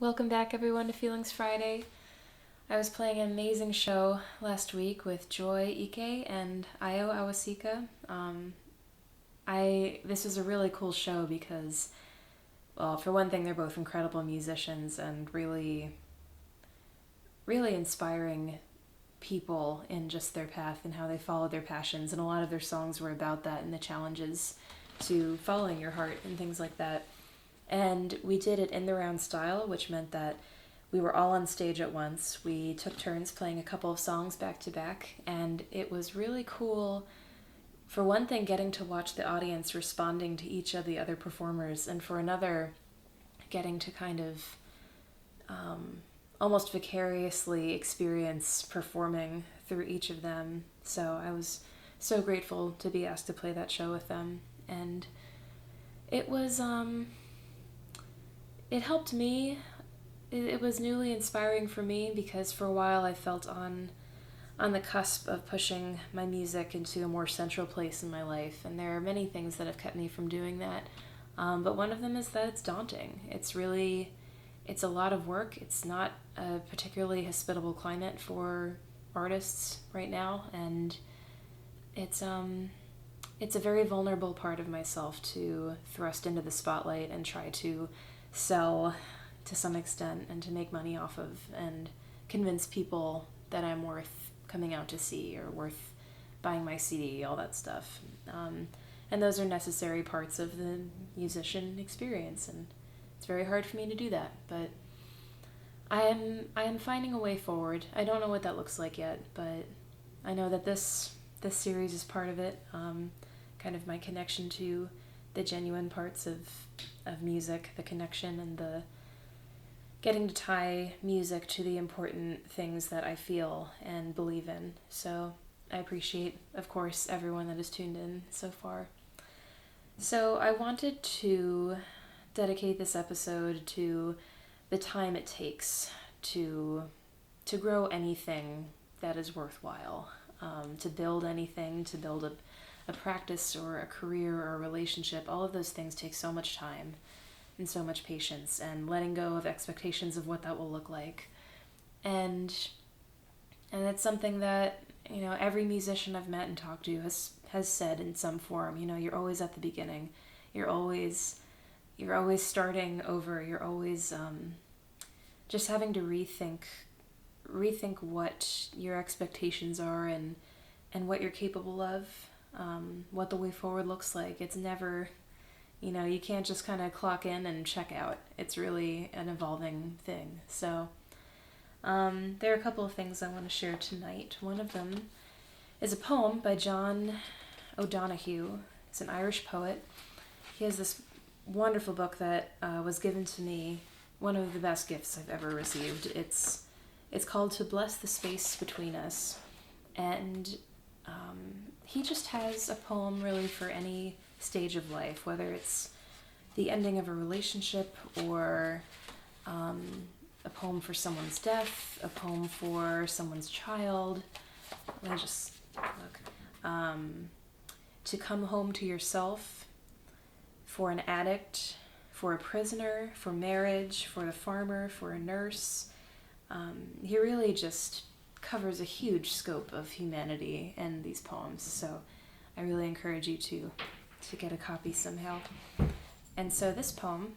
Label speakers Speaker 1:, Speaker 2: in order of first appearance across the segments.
Speaker 1: Welcome back, everyone, to Feelings Friday. I was playing an amazing show last week with Joy Ike and Ayo Awasika. This was a really cool show because, well, for one thing, they're both incredible musicians and really, really inspiring people in just their path and how they followed their passions. And a lot of their songs were about that and the challenges to following your heart and things like that. And we did it in the round style, which meant that we were all on stage at once. We took turns playing a couple of songs back to back, and it was really cool. For one thing, getting to watch the audience responding to each of the other performers, and for another, getting to kind of almost vicariously experience performing through each of them. So I was so grateful to be asked to play that show with them. And it was, it helped me. It was newly inspiring for me because for a while I felt on the cusp of pushing my music into a more central place in my life, and there are many things that have kept me from doing that. But one of them is that it's daunting. It's a lot of work. It's not a particularly hospitable climate for artists right now, and it's a very vulnerable part of myself to thrust into the spotlight and try to sell to some extent and to make money off of and convince people that I'm worth coming out to see or worth buying my CD, all that stuff. And those are necessary parts of the musician experience, and it's very hard for me to do that, but I am finding a way forward. I don't know what that looks like yet, but I know that this series is part of it. Kind of my connection to the genuine parts of music, the connection and the getting to tie music to the important things that I feel and believe in. So I appreciate, of course, everyone that has tuned in so far. So I wanted to dedicate this episode to the time it takes to grow anything that is worthwhile, to build anything, to build a practice or a career or a relationship. All of those things take so much time and so much patience and letting go of expectations of what that will look like. And it's something that, every musician I've met and talked to has said in some form. You're always at the beginning. You're always starting over. You're always just having to rethink what your expectations are and what you're capable of, what the way forward looks like. It's never, you can't just kind of clock in and check out. It's really an evolving thing. So there are a couple of things I want to share tonight. One of them is a poem by John O-Donohue. He's an Irish poet. He has this wonderful book that was given to me, one of the best gifts I've ever received. It's called To Bless the Space Between Us. And he just has a poem really for any stage of life, whether it's the ending of a relationship or a poem for someone's death, a poem for someone's child. Let me just look. To come home to yourself, for an addict, for a prisoner, for marriage, for the farmer, for a nurse. He really just covers a huge scope of humanity in these poems, so I really encourage you to get a copy somehow. And so this poem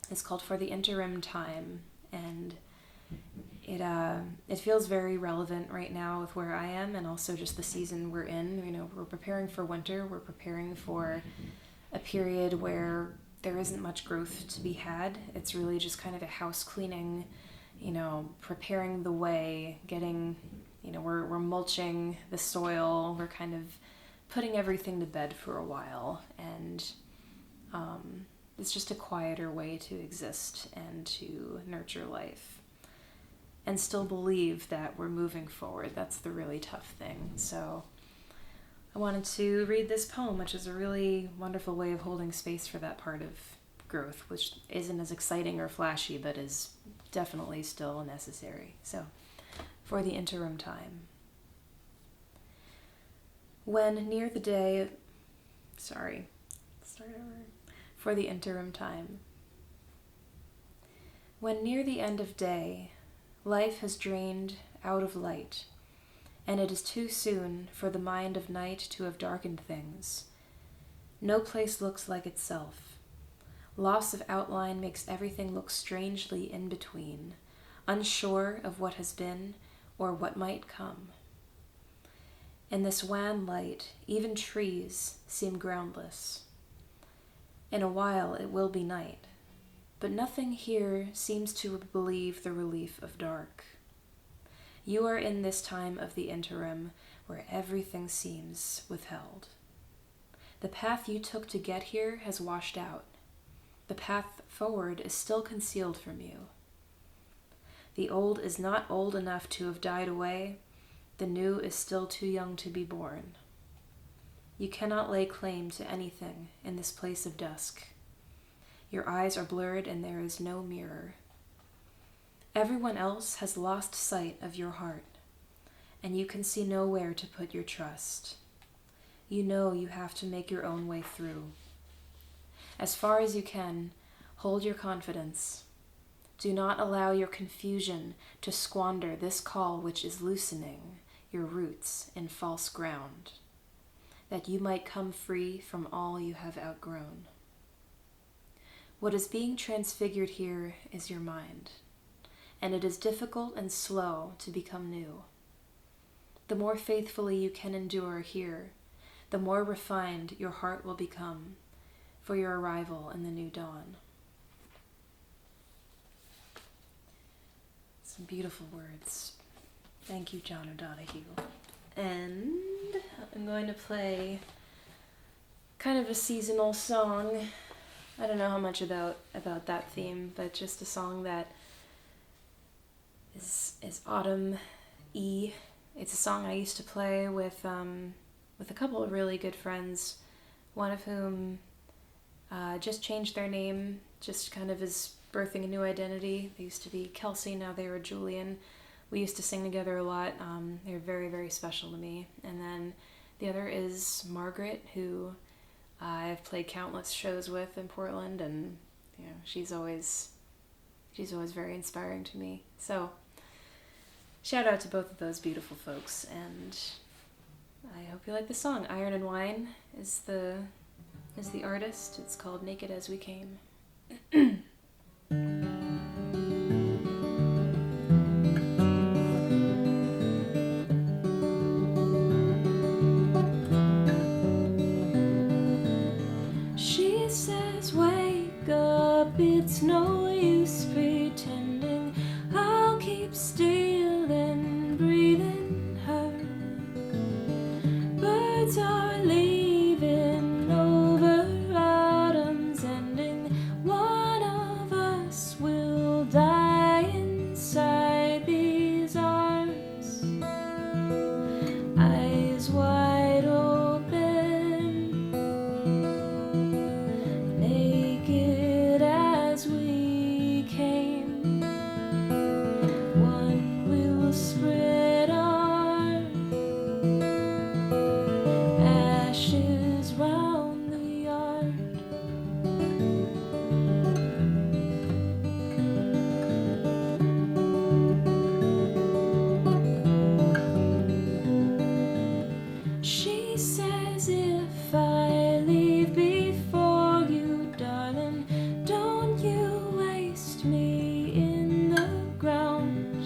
Speaker 1: is called For the Interim Time, and it feels very relevant right now with where I am and also just the season we're in. We're preparing for winter. We're preparing for a period where there isn't much growth to be had. It's really just kind of a house cleaning, preparing the way, getting, we're mulching the soil. We're kind of putting everything to bed for a while, and it's just a quieter way to exist and to nurture life and still believe that we're moving forward. That's the really tough thing. So I wanted to read this poem, which is a really wonderful way of holding space for that part of growth, which isn't as exciting or flashy, but is definitely still necessary. So, For the Interim Time. When near the day, For the Interim Time. When near the end of day, life has drained out of light, and it is too soon for the mind of night to have darkened things. No place looks like itself. Loss of outline makes everything look strangely in between, unsure of what has been or what might come. In this wan light, even trees seem groundless. In a while it will be night, but nothing here seems to believe the relief of dark. You are in this time of the interim where everything seems withheld. The path you took to get here has washed out. The path forward is still concealed from you. The old is not old enough to have died away. The new is still too young to be born. You cannot lay claim to anything in this place of dusk. Your eyes are blurred and there is no mirror. Everyone else has lost sight of your heart, and you can see nowhere to put your trust. You know you have to make your own way through. As far as you can, hold your confidence. Do not allow your confusion to squander this call which is loosening your roots in false ground, that you might come free from all you have outgrown. What is being transfigured here is your mind, and it is difficult and slow to become new. The more faithfully you can endure here, the more refined your heart will become for your arrival in the new dawn. Some beautiful words. Thank you, John O'Donohue. And I'm going to play kind of a seasonal song. I don't know how much about that theme, but just a song that is autumn-y. It's a song I used to play with a couple of really good friends, one of whom just changed their name, just kind of is birthing a new identity. They used to be Kelsey, now they were Julian. We used to sing together a lot. They're very, very special to me. And then the other is Margaret, who I've played countless shows with in Portland, and you know, she's always very inspiring to me. So shout out to both of those beautiful folks, and I hope you like the song. Iron and Wine is the artist. It's called Naked as We Came. She says, wake up, it's no use pretending. I'll keep still and breathing her. Birds are leaving over autumn's ending. One of us will die inside these arms. Eyes wide open, naked as we came. One will spread our ashes round the yard. She says, if I leave before you, darling, don't you waste me in the ground.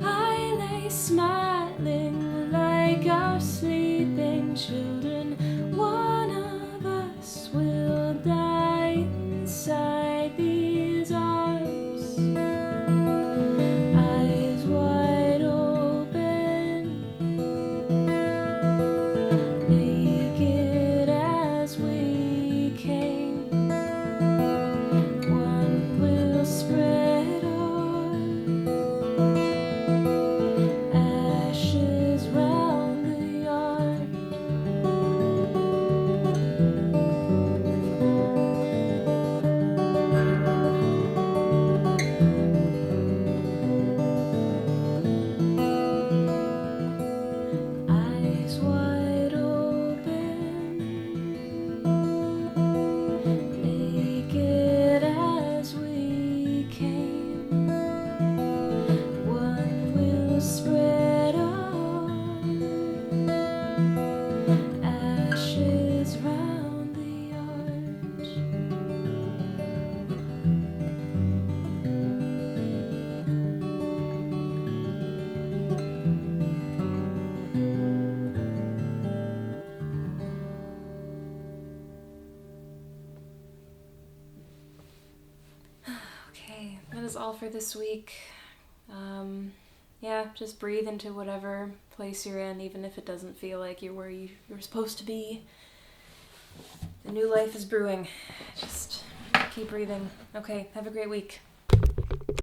Speaker 1: I lay smiling like our sleeping children. One of us will die inside these arms. Eyes wide open, naked as we came. One will spread our ashes round the yard. all for this week. Yeah, just breathe into whatever place you're in, even if it doesn't feel like you're where you're supposed to be. The new life is brewing. Just keep breathing. Okay, have a great week.